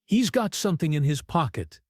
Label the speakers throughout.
Speaker 1: He's got something in his pocket.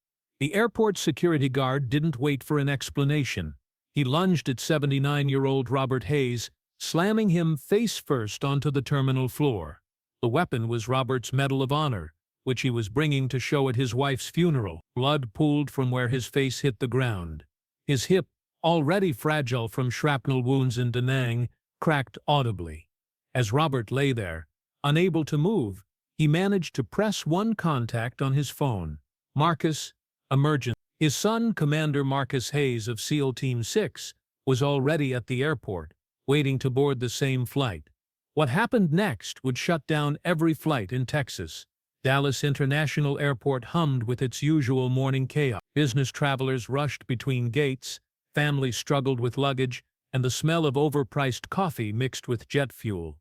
Speaker 1: The airport security guard didn't wait for an explanation. He lunged at 79-year-old Robert Hayes, slamming him face first onto the terminal floor. The weapon was Robert's Medal of Honor, which he was bringing to show at his wife's funeral. Blood pooled from where his face hit the ground. His hip, already fragile from shrapnel wounds in Da Nang, cracked audibly. As Robert lay there, unable to move, he managed to press one contact on his phone. Marcus, emergency. His son, Commander Marcus Hayes of SEAL Team 6, was already at the airport, waiting to board the same flight. What happened next would shut down every flight in Texas. Dallas International Airport hummed with its usual morning chaos. Business travelers rushed between gates, families struggled with luggage, and the smell of overpriced coffee mixed with jet fuel.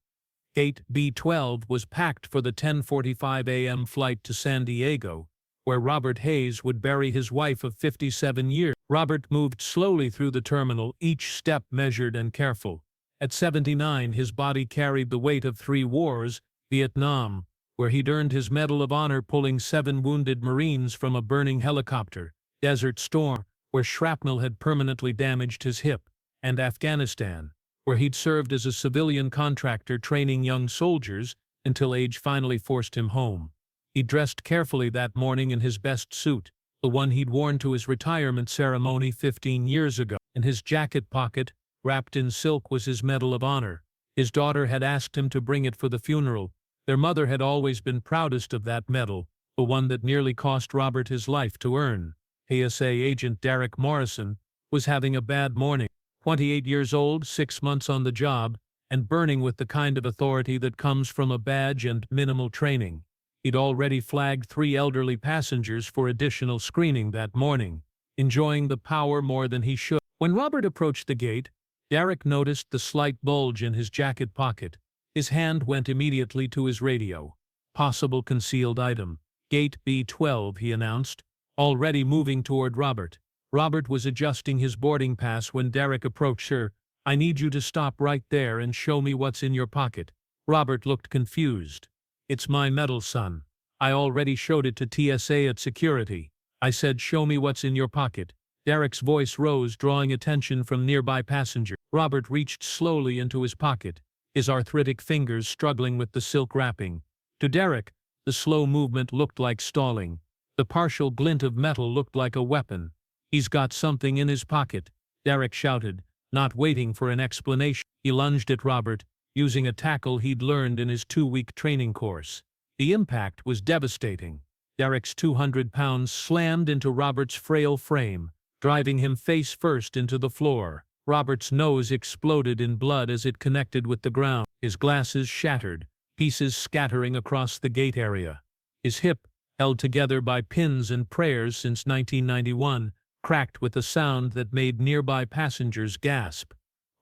Speaker 1: Gate B12 was packed for the 10:45 a.m. flight to San Diego, where Robert Hayes would bury his wife of 57 years. Robert moved slowly through the terminal, each step measured and careful. At 79, his body carried the weight of 3 wars: Vietnam, where he'd earned his Medal of Honor pulling 7 wounded Marines from a burning helicopter; Desert Storm, where shrapnel had permanently damaged his hip; and Afghanistan, where he'd served as a civilian contractor training young soldiers until age finally forced him home. He dressed carefully that morning in his best suit, the one he'd worn to his retirement ceremony 15 years ago. In his jacket pocket, wrapped in silk, was his Medal of Honor. His daughter had asked him to bring it for the funeral. Their mother had always been proudest of that medal, the one that nearly cost Robert his life to earn. ASA agent Derek Morrison was having a bad morning. 28 years old, 6 months on the job, and burning with the kind of authority that comes from a badge and minimal training. He'd already flagged 3 elderly passengers for additional screening that morning, enjoying the power more than he should. When Robert approached the gate, Derek noticed the slight bulge in his jacket pocket. His hand went immediately to his radio. Possible concealed item. Gate B12, he announced, already moving toward Robert. Robert was adjusting his boarding pass when Derek approached her. "I need you to stop right there and show me what's in your pocket." Robert looked confused. "It's my medal, son. I already showed it to TSA at security. I said, show me what's in your pocket." Derek's voice rose, drawing attention from nearby passengers. Robert reached slowly into his pocket, his arthritic fingers struggling with the silk wrapping. To Derek, the slow movement looked like stalling. The partial glint of metal looked like a weapon. "He's got something in his pocket," Derek shouted, not waiting for an explanation. He lunged at Robert, using a tackle he'd learned in his 2-week training course. The impact was devastating. Derek's 200 pounds slammed into Robert's frail frame, driving him face first into the floor. Robert's nose exploded in blood as it connected with the ground. His glasses shattered, pieces scattering across the gate area. His hip, held together by pins and prayers since 1991, cracked with a sound that made nearby passengers gasp.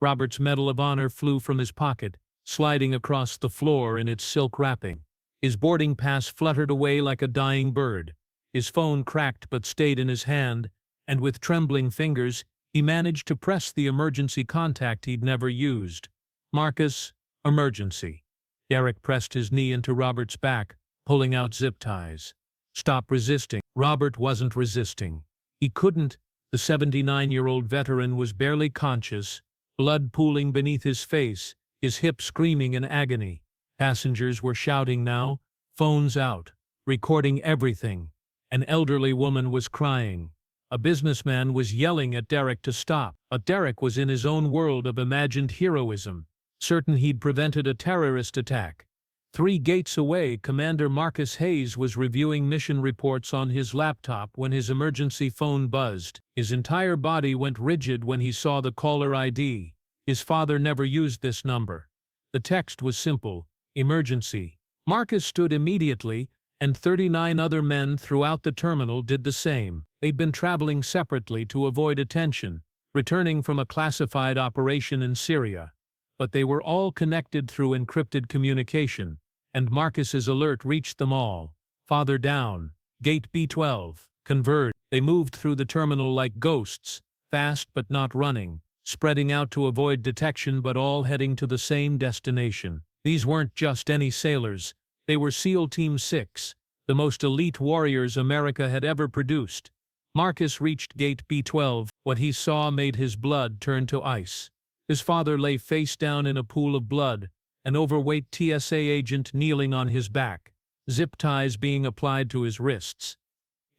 Speaker 1: Robert's Medal of Honor flew from his pocket, sliding across the floor in its silk wrapping. His boarding pass fluttered away like a dying bird. His phone cracked but stayed in his hand, and with trembling fingers, he managed to press the emergency contact he'd never used. "Marcus, emergency." Derek pressed his knee into Robert's back, pulling out zip ties. "Stop resisting." Robert wasn't resisting. He couldn't. The 79-year-old veteran was barely conscious, blood pooling beneath his face, his hip screaming in agony. Passengers were shouting now, phones out, recording everything. An elderly woman was crying. A businessman was yelling at Derek to stop. But Derek was in his own world of imagined heroism, certain he'd prevented a terrorist attack. 3 gates away, Commander Marcus Hayes was reviewing mission reports on his laptop when his emergency phone buzzed. His entire body went rigid when he saw the caller ID. His father never used this number. The text was simple: emergency. Marcus stood immediately, and 39 other men throughout the terminal did the same. They'd been traveling separately to avoid attention, returning from a classified operation in Syria. But they were all connected through encrypted communication, and Marcus's alert reached them all. Farther down, Gate B12, converge. They moved through the terminal like ghosts, fast but not running, spreading out to avoid detection but all heading to the same destination. These weren't just any sailors. They were SEAL Team 6, the most elite warriors America had ever produced. Marcus reached gate B12. What he saw made his blood turn to ice. His father lay face down in a pool of blood, an overweight TSA agent kneeling on his back, zip ties being applied to his wrists.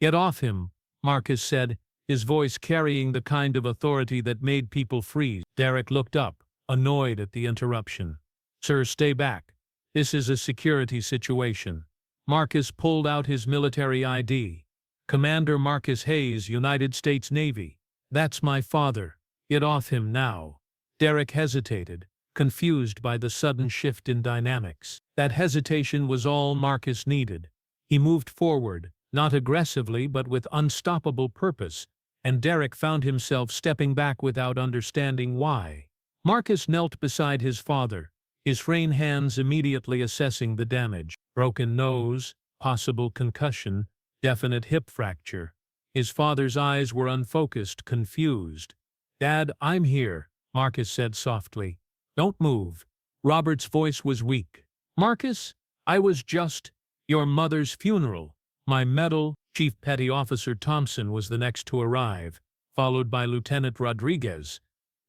Speaker 1: "Get off him," Marcus said, his voice carrying the kind of authority that made people freeze. Derek looked up, annoyed at the interruption. "Sir, stay back. This is a security situation." Marcus pulled out his military ID. "Commander Marcus Hayes, United States Navy. That's my father. Get off him now." Derek hesitated, confused by the sudden shift in dynamics. That hesitation was all Marcus needed. He moved forward, not aggressively but with unstoppable purpose, and Derek found himself stepping back without understanding why. Marcus knelt beside his father, his fraying hands immediately assessing the damage. Broken nose, possible concussion, definite hip fracture. His father's eyes were unfocused, confused. "Dad, I'm here," Marcus said softly. "Don't move." Robert's voice was weak. "Marcus, I was just your mother's funeral. My medal." Chief Petty Officer Thompson was the next to arrive, followed by Lieutenant Rodriguez,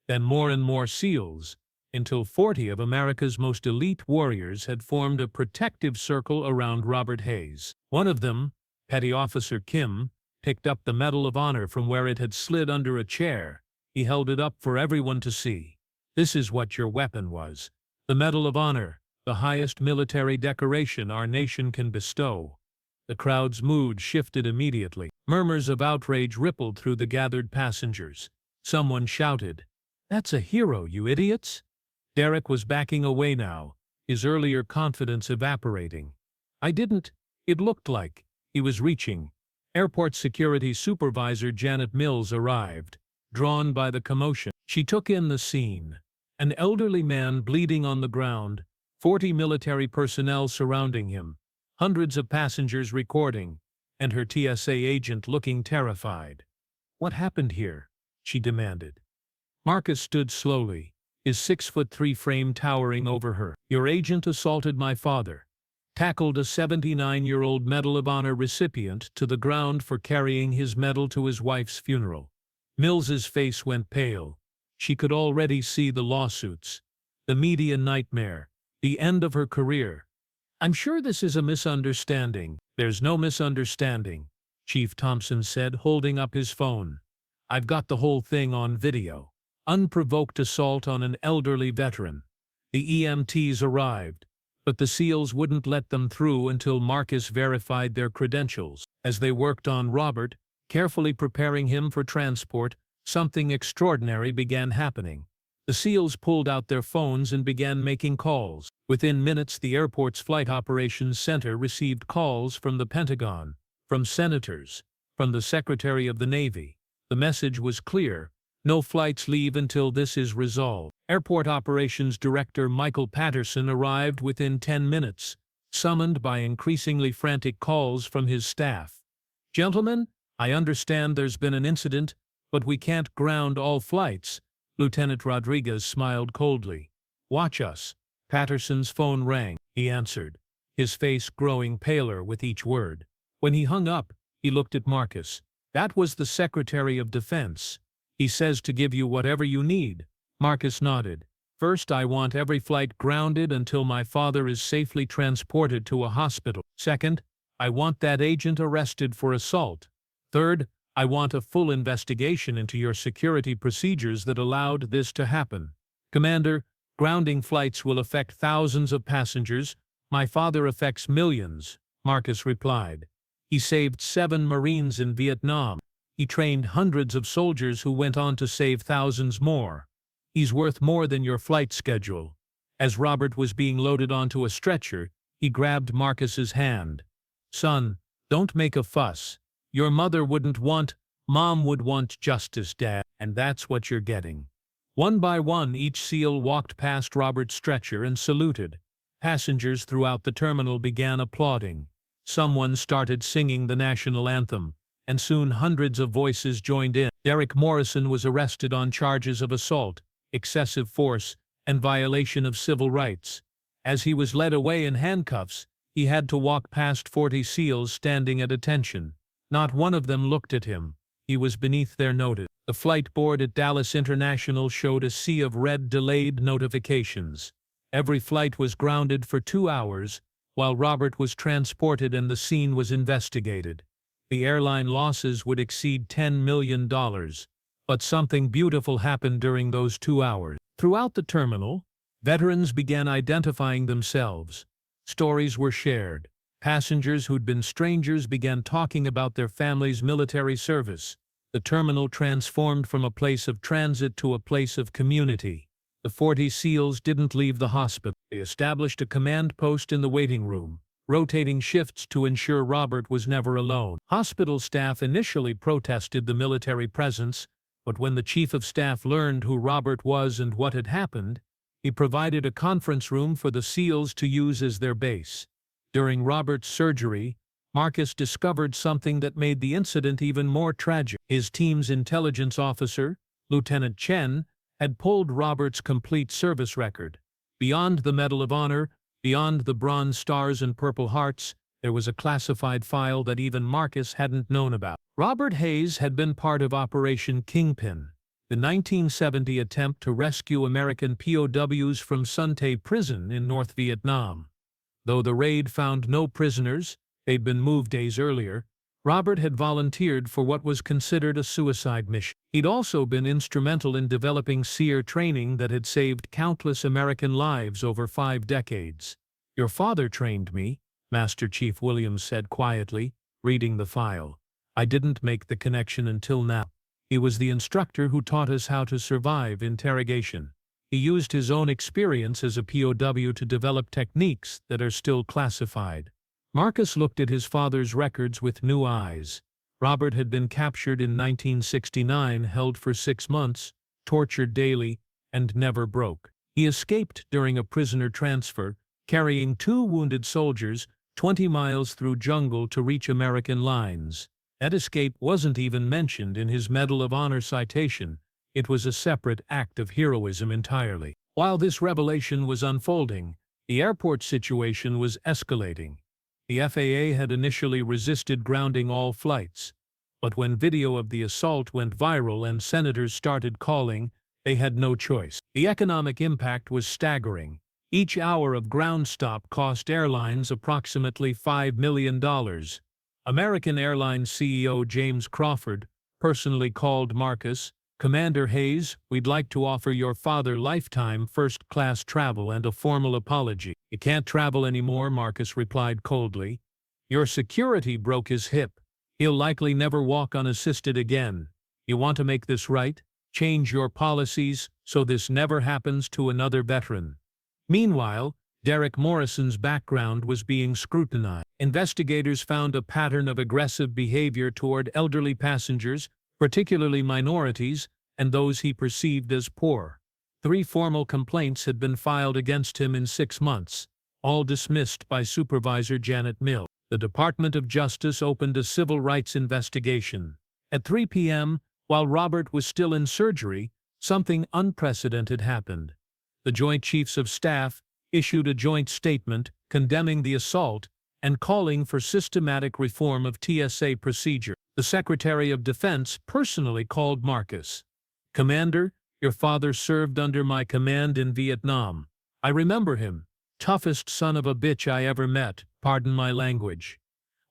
Speaker 1: then more and more SEALs, until 40 of America's most elite warriors had formed a protective circle around Robert Hayes. One of them, Petty Officer Kim, picked up the Medal of Honor from where it had slid under a chair. He held it up for everyone to see. "This is what your weapon was. The Medal of Honor, the highest military decoration our nation can bestow." The crowd's mood shifted immediately. Murmurs of outrage rippled through the gathered passengers. Someone shouted, "That's a hero, you idiots!" Derek was backing away now, his earlier confidence evaporating. It looked like." He was reaching. Airport Security Supervisor Janet Mills arrived, drawn by the commotion. She took in the scene. An elderly man bleeding on the ground, 40 military personnel surrounding him, hundreds of passengers recording, and her TSA agent looking terrified. "What happened here?" she demanded. Marcus stood slowly, his 6'3" frame towering over her. "Your agent assaulted my father, tackled a 79-year-old Medal of Honor recipient to the ground for carrying his medal to his wife's funeral." Mills's face went pale. She could already see the lawsuits, the media nightmare, the end of her career. "I'm sure this is a misunderstanding." "There's no misunderstanding," Chief Thompson said, holding up his phone. "I've got the whole thing on video." Unprovoked assault on an elderly veteran. The EMTs arrived, but the SEALs wouldn't let them through until Marcus verified their credentials. As they worked on Robert, carefully preparing him for transport, something extraordinary began happening. The SEALs pulled out their phones and began making calls. Within minutes, the airport's Flight Operations Center received calls from the Pentagon, from senators, from the Secretary of the Navy. The message was clear: no flights leave until this is resolved. Airport Operations Director Michael Patterson arrived within 10 minutes, summoned by increasingly frantic calls from his staff. "Gentlemen, I understand there's been an incident, but we can't ground all flights." Lieutenant Rodriguez smiled coldly. "Watch us." Patterson's phone rang. He answered, his face growing paler with each word. When he hung up, he looked at Marcus. "That was the Secretary of Defense. He says to give you whatever you need." Marcus nodded. "First, I want every flight grounded until my father is safely transported to a hospital. Second, I want that agent arrested for assault. Third, I want a full investigation into your security procedures that allowed this to happen." "Commander, grounding flights will affect thousands of passengers. My father affects millions," Marcus replied. "He saved 7 Marines in Vietnam. He trained hundreds of soldiers who went on to save thousands more. He's worth more than your flight schedule." As Robert was being loaded onto a stretcher, he grabbed Marcus's hand. "Son, don't make a fuss. Your mother wouldn't want, Mom would want justice, Dad, and that's what you're getting." One by one, each SEAL walked past Robert's stretcher and saluted. Passengers throughout the terminal began applauding. Someone started singing the national anthem, and soon hundreds of voices joined in. Derek Morrison was arrested on charges of assault, excessive force, and violation of civil rights. As he was led away in handcuffs, He had to walk past 40 SEALs standing at attention. Not one of them looked at him. He was beneath their notice. The flight board at Dallas International showed a sea of red delayed notifications. Every flight was grounded for 2 hours, while Robert was transported and the scene was investigated. The airline losses would exceed $10 million. But something beautiful happened during those 2 hours. Throughout the terminal, veterans began identifying themselves. Stories were shared. Passengers who'd been strangers began talking about their family's military service. The terminal transformed from a place of transit to a place of community. The 40 SEALs didn't leave the hospital. They established a command post in the waiting room, rotating shifts to ensure Robert was never alone. Hospital staff initially protested the military presence, but when the chief of staff learned who Robert was and what had happened, he provided a conference room for the SEALs to use as their base. During Robert's surgery, Marcus discovered something that made the incident even more tragic. His team's intelligence officer, Lieutenant Chen, had pulled Robert's complete service record. Beyond the Medal of Honor, beyond the Bronze Stars and Purple Hearts, there was a classified file that even Marcus hadn't known about. Robert Hayes had been part of Operation Kingpin, the 1970 attempt to rescue American POWs from Son Tay Prison in North Vietnam. Though the raid found no prisoners, they'd been moved days earlier, Robert had volunteered for what was considered a suicide mission. He'd also been instrumental in developing SEER training that had saved countless American lives over 5 decades. "Your father trained me," Master Chief Williams said quietly, reading the file. "I didn't make the connection until now. He was the instructor who taught us how to survive interrogation. He used his own experience as a POW to develop techniques that are still classified." Marcus looked at his father's records with new eyes. Robert had been captured in 1969, held for 6 months, tortured daily, and never broke. He escaped during a prisoner transfer, carrying 2 wounded soldiers 20 miles through jungle to reach American lines. That escape wasn't even mentioned in his Medal of Honor citation. It was a separate act of heroism entirely. While this revelation was unfolding, the airport situation was escalating. The FAA had initially resisted grounding all flights, but when video of the assault went viral and senators started calling, they had no choice. The economic impact was staggering. Each hour of ground stop cost airlines approximately $5 million. American Airlines CEO James Crawford personally called Marcus. "Commander Hayes, we'd like to offer your father lifetime first-class travel and a formal apology." "You can't travel anymore," Marcus replied coldly. "Your security broke his hip. He'll likely never walk unassisted again. You want to make this right? Change your policies so this never happens to another veteran." Meanwhile, Derek Morrison's background was being scrutinized. Investigators found a pattern of aggressive behavior toward elderly passengers, particularly minorities, and those he perceived as poor. 3 formal complaints had been filed against him in 6 months, all dismissed by Supervisor Janet Mill. The Department of Justice opened a civil rights investigation. At 3 p.m., while Robert was still in surgery, something unprecedented happened. The Joint Chiefs of Staff issued a joint statement condemning the assault and calling for systematic reform of TSA procedure. The Secretary of Defense personally called Marcus. "Commander, your father served under my command in Vietnam. I remember him. Toughest son of a bitch I ever met, pardon my language.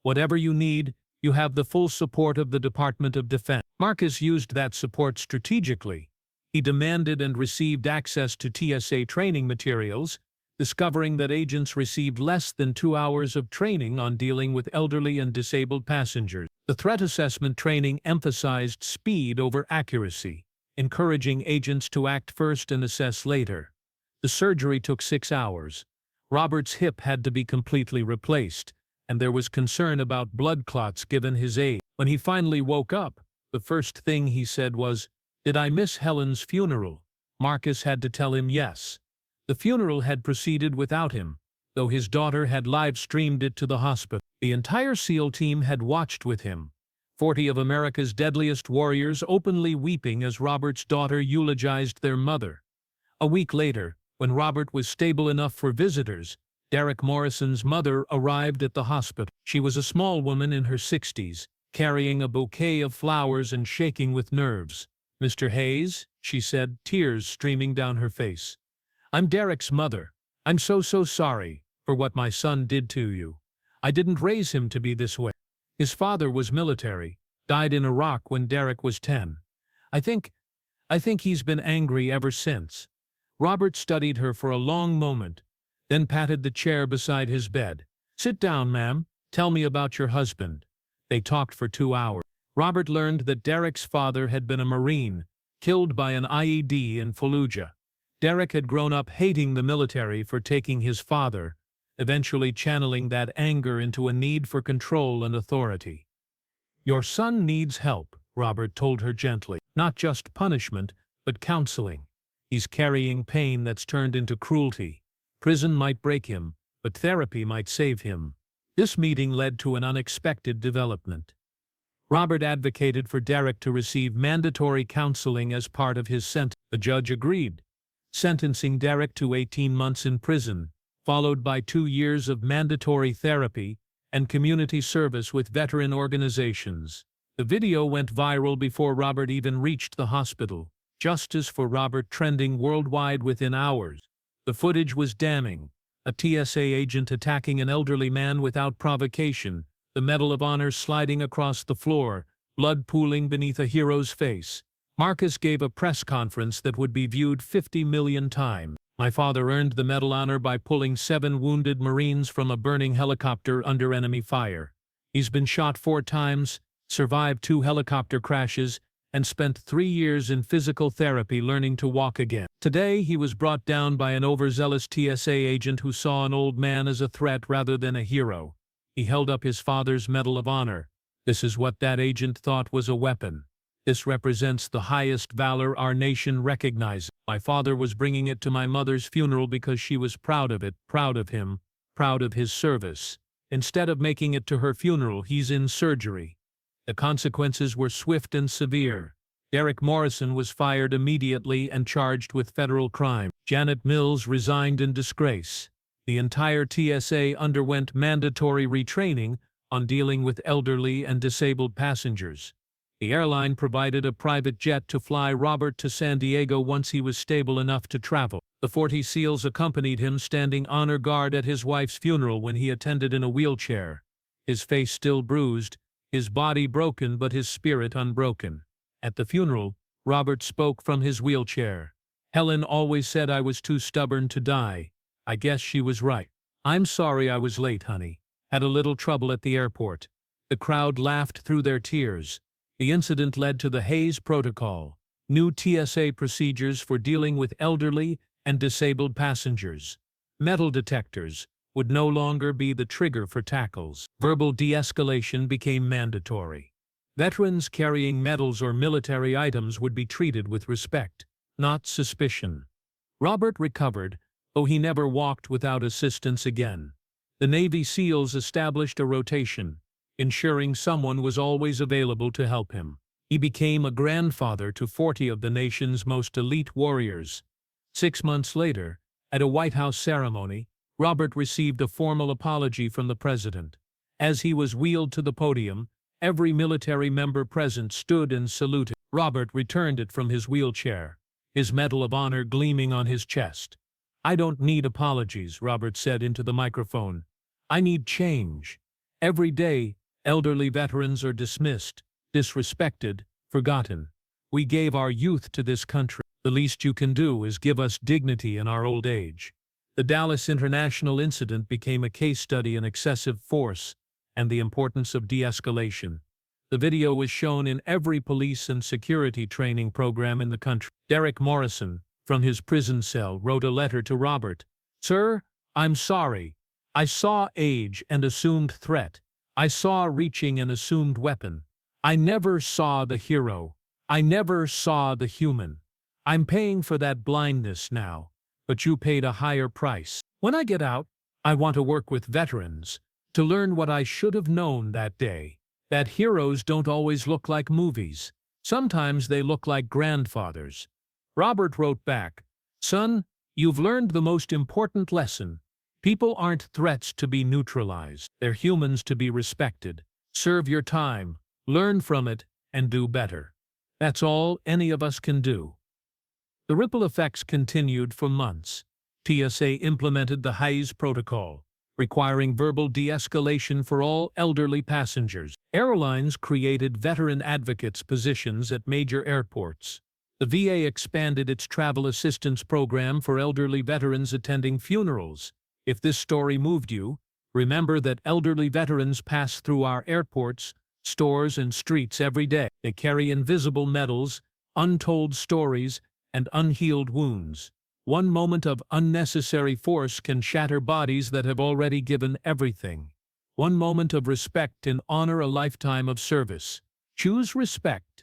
Speaker 1: Whatever you need, you have the full support of the Department of Defense." Marcus used that support strategically. He demanded and received access to TSA training materials, discovering that agents received less than 2 hours of training on dealing with elderly and disabled passengers. The threat assessment training emphasized speed over accuracy, encouraging agents to act first and assess later. The surgery took 6 hours. Robert's hip had to be completely replaced, and there was concern about blood clots given his age. When he finally woke up, the first thing he said was, "Did I miss Helen's funeral?" Marcus had to tell him yes. The funeral had proceeded without him, though his daughter had live-streamed it to the hospital. The entire SEAL team had watched with him, 40 of America's deadliest warriors openly weeping as Robert's daughter eulogized their mother. A week later, when Robert was stable enough for visitors, Derek Morrison's mother arrived at the hospital. She was a small woman in her 60s, carrying a bouquet of flowers and shaking with nerves. "Mr. Hayes," she said, tears streaming down her face. "I'm Derek's mother. I'm so sorry for what my son did to you. I didn't raise him to be this way. His father was military, died in Iraq when Derek was 10. I think he's been angry ever since." Robert studied her for a long moment, then patted the chair beside his bed. "Sit down, ma'am. Tell me about your husband." They talked for 2 hours. Robert learned that Derek's father had been a Marine, killed by an IED in Fallujah. Derek had grown up hating the military for taking his father, eventually channeling that anger into a need for control and authority. "Your son needs help," Robert told her gently. "Not just punishment, but counseling. He's carrying pain that's turned into cruelty. Prison might break him, but therapy might save him." This meeting led to an unexpected development. Robert advocated for Derek to receive mandatory counseling as part of his sentence. The judge agreed, sentencing Derek to 18 months in prison, followed by 2 years of mandatory therapy and community service with veteran organizations. The video went viral before Robert even reached the hospital. Justice for Robert trending worldwide within hours. The footage was damning. A TSA agent attacking an elderly man without provocation, the Medal of Honor sliding across the floor, blood pooling beneath a hero's face. Marcus gave a press conference that would be viewed 50 million times. "My father earned the Medal of Honor by pulling 7 wounded Marines from a burning helicopter under enemy fire. He's been shot 4 times, survived 2 helicopter crashes, and spent 3 years in physical therapy learning to walk again. Today, he was brought down by an overzealous TSA agent who saw an old man as a threat rather than a hero. He held up his father's Medal of Honor. This is what that agent thought was a weapon. This represents the highest valor our nation recognizes. My father was bringing it to my mother's funeral because she was proud of it, proud of him, proud of his service. Instead of making it to her funeral, he's in surgery." The consequences were swift and severe. Derek Morrison was fired immediately and charged with federal crime. Janet Mills resigned in disgrace. The entire TSA underwent mandatory retraining on dealing with elderly and disabled passengers. The airline provided a private jet to fly Robert to San Diego once he was stable enough to travel. The 40 SEALs accompanied him, standing honor guard at his wife's funeral when he attended in a wheelchair. His face still bruised, his body broken but his spirit unbroken. At the funeral, Robert spoke from his wheelchair. "Helen always said I was too stubborn to die. I guess she was right. I'm sorry I was late, honey. Had a little trouble at the airport." The crowd laughed through their tears. The incident led to the Hayes Protocol, new TSA procedures for dealing with elderly and disabled passengers. Metal detectors would no longer be the trigger for tackles. Verbal de-escalation became mandatory. Veterans carrying medals or military items would be treated with respect, not suspicion. Robert recovered, though he never walked without assistance again. The Navy SEALs established a rotation, ensuring someone was always available to help him. He became a grandfather to 40 of the nation's most elite warriors. 6 months later, at a White House ceremony, Robert received a formal apology from the president. As he was wheeled to the podium, every military member present stood and saluted. Robert returned it from his wheelchair, his Medal of Honor gleaming on his chest. "I don't need apologies," Robert said into the microphone. "I need change. Every day, elderly veterans are dismissed, disrespected, forgotten. We gave our youth to this country. The least you can do is give us dignity in our old age." The Dallas International incident became a case study in excessive force and the importance of de-escalation. The video was shown in every police and security training program in the country. Derek Morrison, from his prison cell, wrote a letter to Robert. "Sir, I'm sorry. I saw age and assumed threat. I saw reaching an assumed weapon. I never saw the hero. I never saw the human. I'm paying for that blindness now, but you paid a higher price. When I get out, I want to work with veterans, to learn what I should have known that day. That heroes don't always look like movies. Sometimes they look like grandfathers." Robert wrote back, "Son, you've learned the most important lesson. People aren't threats to be neutralized. They're humans to be respected. Serve your time, learn from it, and do better. That's all any of us can do. The ripple effects continued for months. TSA implemented the Hayes Protocol, requiring verbal de-escalation for all elderly passengers. Airlines created veteran advocates positions at major airports. The VA expanded its travel assistance program for elderly veterans attending funerals. If this story moved you, remember that elderly veterans pass through our airports, stores, and streets every day. They carry invisible medals, untold stories, and unhealed wounds. One moment of unnecessary force can shatter bodies that have already given everything. One moment of respect can honor a lifetime of service. Choose respect